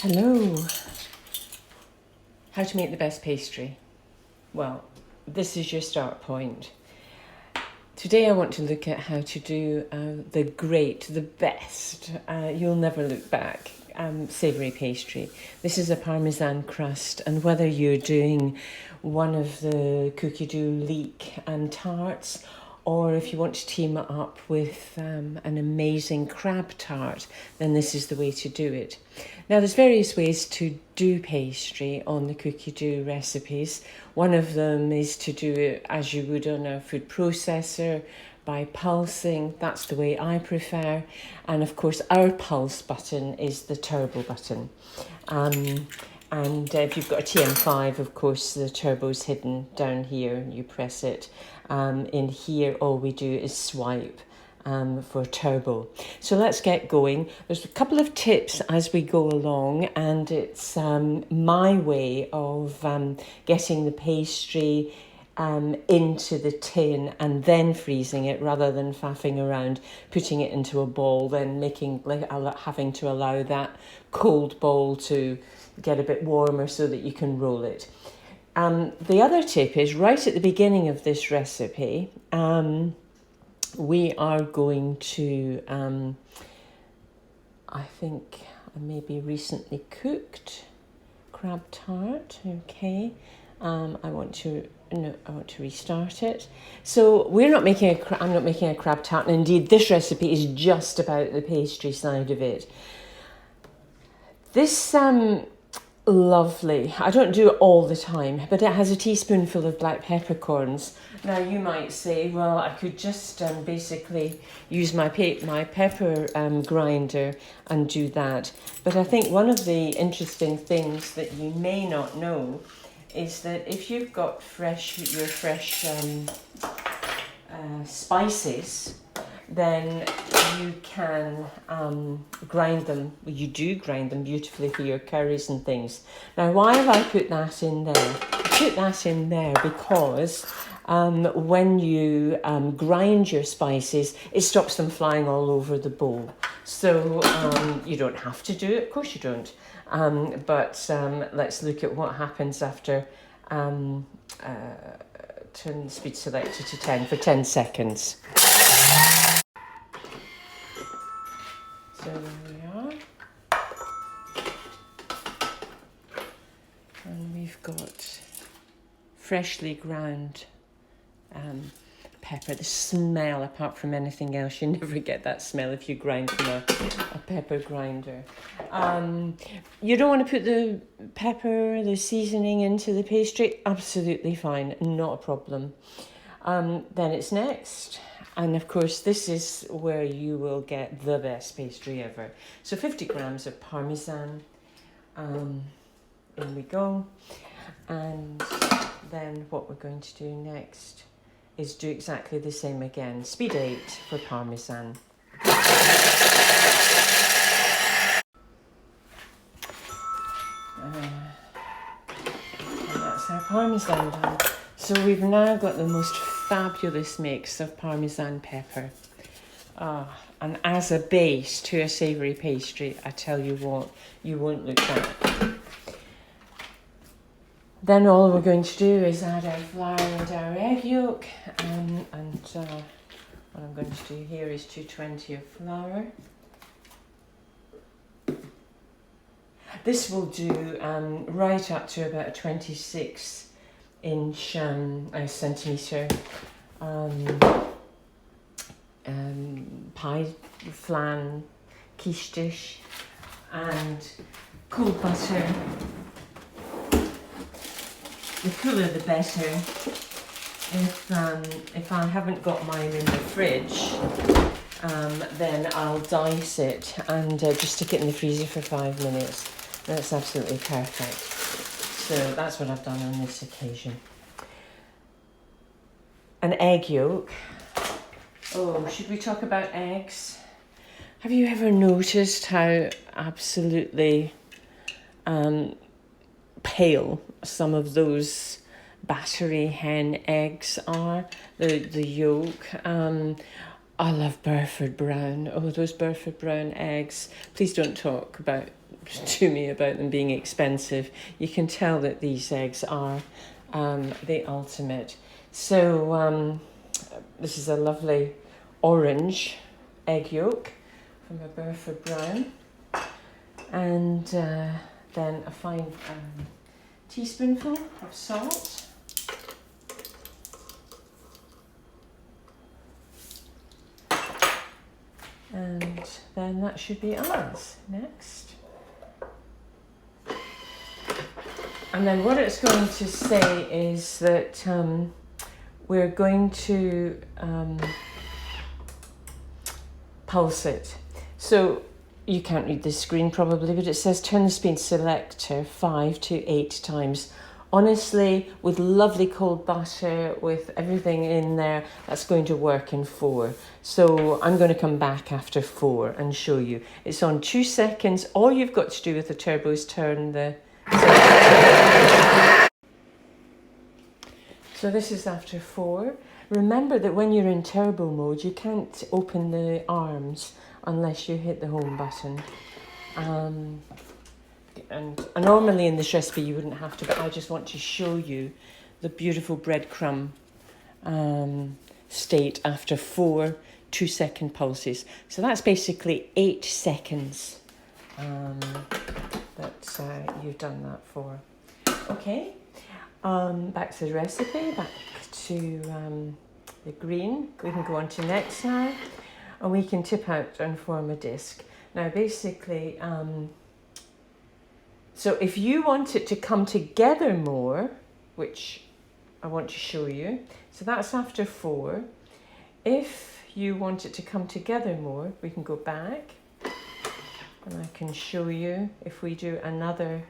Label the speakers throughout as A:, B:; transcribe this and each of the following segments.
A: Hello. How to make the best pastry? Well, this is your start point. Today I want to look at how to do the best, you'll never look back, savoury pastry. This is a Parmesan crust, and whether you're doing one of the cookie dough leek and tarts, or if you want to team it up with an amazing crab tart, then this is the way to do it. Now, there's various ways to do pastry on the cookie dough recipes. One of them is to do it as you would on a food processor by pulsing. That's the way I prefer. And of course, our pulse button is the turbo button. And if you've got a TM5, of course, the turbo's hidden down here. You press it. In here, all we do is swipe for turbo. So let's get going. There's a couple of tips as we go along, and it's my way of getting the pastry into the tin and then freezing it, rather than faffing around putting it into a bowl, then having to allow that cold bowl to get a bit warmer so that you can roll it. The other tip is right at the beginning of this recipe, we are going to, I think maybe recently cooked crab tart. Okay, I want to restart it. So I'm not making a crab tart, and indeed this recipe is just about the pastry side of it. This lovely, I don't do it all the time, but it has a teaspoonful of black peppercorns. Now you might say, well, I could just basically use my pepper grinder and do that. But I think one of the interesting things that you may not know is that if you've got your fresh spices, then you can grind them. You do grind them beautifully for your curries and things. Now, why have I put that in there? I put that in there because when you grind your spices, it stops them flying all over the bowl. So you don't have to do it, of course you don't. But let's look at what happens after turn the speed selector to 10 for 10 seconds. So there we are, and we've got freshly ground pepper. The smell, apart from anything else, you never get that smell if you grind from a pepper grinder. You don't want to put the pepper, the seasoning into the pastry? Absolutely fine, not a problem. Then it's next. And of course, this is where you will get the best pastry ever. So 50 grams of Parmesan. In we go. And then what we're going to do next is do exactly the same again. Speed 8 for Parmesan. And that's our Parmesan done. So we've now got the most fabulous mix of Parmesan pepper. And as a base to a savoury pastry, I tell you what, you won't look back. Then all we're going to do is add our flour and our egg yolk. And what I'm going to do here is 220 of flour. This will do right up to about a 26-inch centimetre pie flan quiche dish, and cold butter. The cooler the better. If I haven't got mine in the fridge, then I'll dice it and just stick it in the freezer for 5 minutes. That's absolutely perfect. So that's what I've done on this occasion. An egg yolk. Oh, should we talk about eggs? Have you ever noticed how absolutely pale some of those battery hen eggs are? The yolk. I love Burford Brown. Oh, those Burford Brown eggs. Please don't talk about to me about them being expensive. You can tell that these eggs are the ultimate. So this is a lovely orange egg yolk from a Burford Brown, and then a fine teaspoonful of salt. And then that should be ours next. And then what it's going to say is that we're going to pulse it. So you can't read the screen probably, but it says turn the speed selector 5 to 8 times. Honestly, with lovely cold butter, with everything in there, that's going to work in 4. So I'm going to come back after 4 and show you. It's on 2 seconds. All you've got to do with the turbo is turn the... So this is after 4. Remember that when you're in turbo mode, you can't open the arms unless you hit the home button. And normally in this recipe you wouldn't have to, but I just want to show you the beautiful breadcrumb state after 4 2-second pulses. So that's basically 8 seconds that you've done that for. Okay, back to the recipe, back to the green. We can go on to next now, and we can tip out and form a disc. Now basically, so if you want it to come together more, which I want to show you, so that's after 4. If you want it to come together more, we can go back and I can show you if we do another.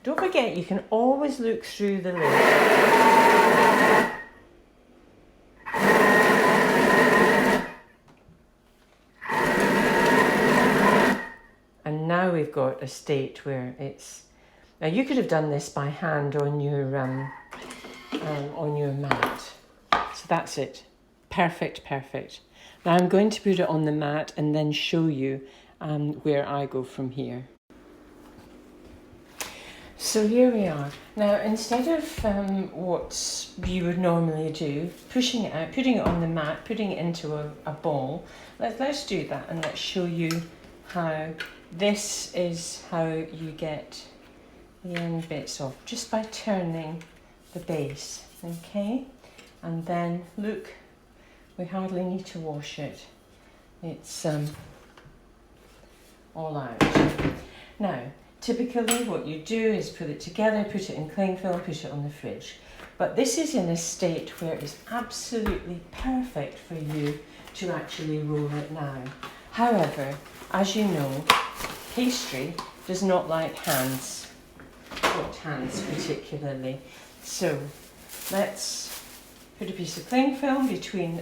A: Don't forget, you can always look through the lid. And now we've got a state where it's... Now you could have done this by hand on your mat. So that's it. Perfect, perfect. Now I'm going to put it on the mat and then show you where I go from here. So here we are. Now instead of what you would normally do, pushing it out, putting it on the mat, putting it into a ball, let's do that and let's show you how this is how you get the end bits off, just by turning the base, okay? And then look, we hardly need to wash it. It's all out. Now, typically what you do is put it together, put it in cling film, put it on the fridge. But this is in a state where it's absolutely perfect for you to actually roll it now. However, as you know, pastry does not like hands, hot hands particularly. So let's put a piece of cling film between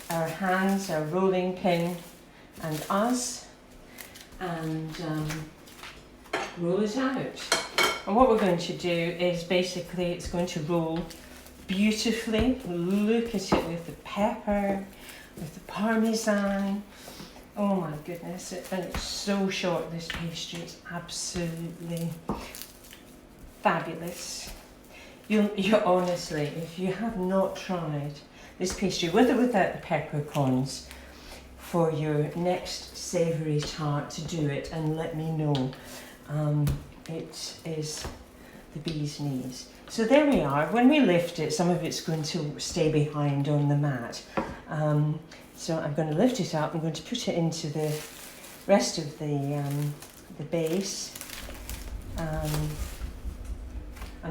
A: our hands, our rolling pin and us, and roll it out. And what we're going to do is basically it's going to roll beautifully. Look at it with the pepper, with the Parmesan. Oh my goodness, and it's so short, this pastry. It's absolutely fabulous. You honestly, if you have not tried this pastry, with or without the peppercorns, for your next savoury tart, to do it and let me know. It is the bee's knees. So there we are. When we lift it, some of it's going to stay behind on the mat. So I'm going to lift it up. I'm going to put it into the rest of the base, and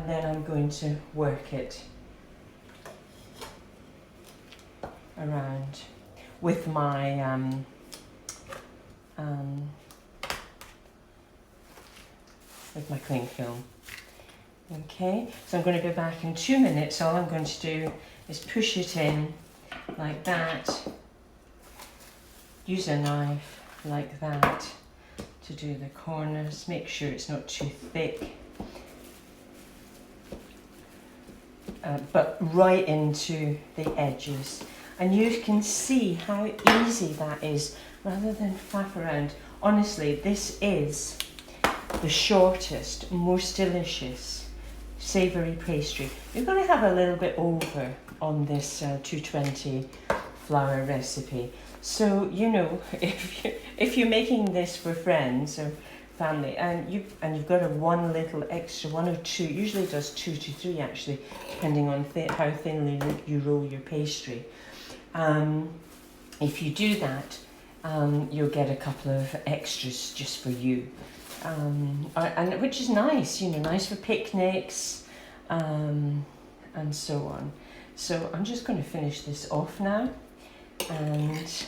A: then I'm going to work it around with my cling film. Okay, so I'm going to go back in 2 minutes. All I'm going to do is push it in like that. Use a knife like that to do the corners. Make sure it's not too thick. But right into the edges. And you can see how easy that is, rather than faff around. Honestly, this is the shortest, most delicious savoury pastry. You're going to have a little bit over on this 220 flour recipe. So, you know, if you're making this for friends or family, and you've got one little extra, 1 or 2, usually does 2 to 3 actually, depending on how thinly you roll your pastry. If you do that, you'll get a couple of extras just for you, and which is nice, you know, nice for picnics, and so on. So I'm just going to finish this off now, and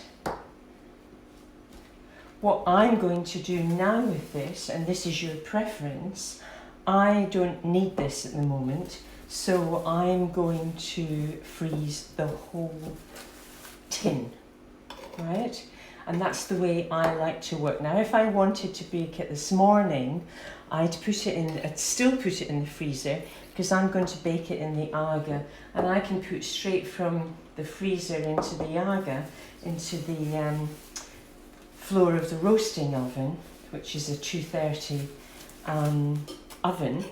A: what I'm going to do now with this, and this is your preference, I don't need this at the moment, so I'm going to freeze the whole tin, right? And that's the way I like to work. Now, if I wanted to bake it this morning, I'd still put it in the freezer, because I'm going to bake it in the Aga, and I can put straight from the freezer into the Aga, into the floor of the roasting oven, which is a 230 oven,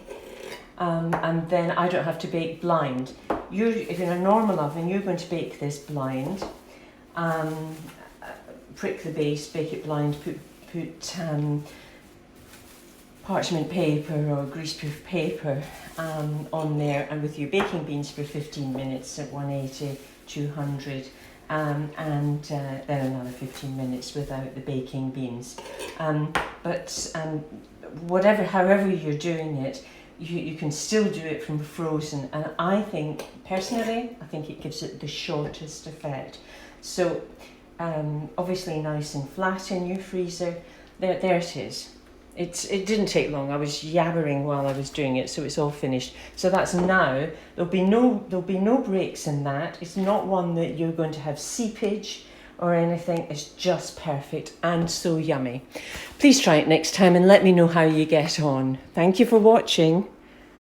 A: and then I don't have to bake blind. If in a normal oven, you're going to bake this blind, prick the base, bake it blind, put parchment paper or greaseproof paper on there, and with your baking beans for 15 minutes at 180, 200, and then another 15 minutes without the baking beans. However you're doing it, you can still do it from frozen, and I think, personally, it gives it the shortest effect. So obviously nice and flat in your freezer. There it is. It didn't take long. I was yabbering while I was doing it, so it's all finished. So that's now. There'll be no breaks in that. It's not one that you're going to have seepage or anything. It's just perfect and so yummy. Please try it next time and let me know how you get on. Thank you for watching.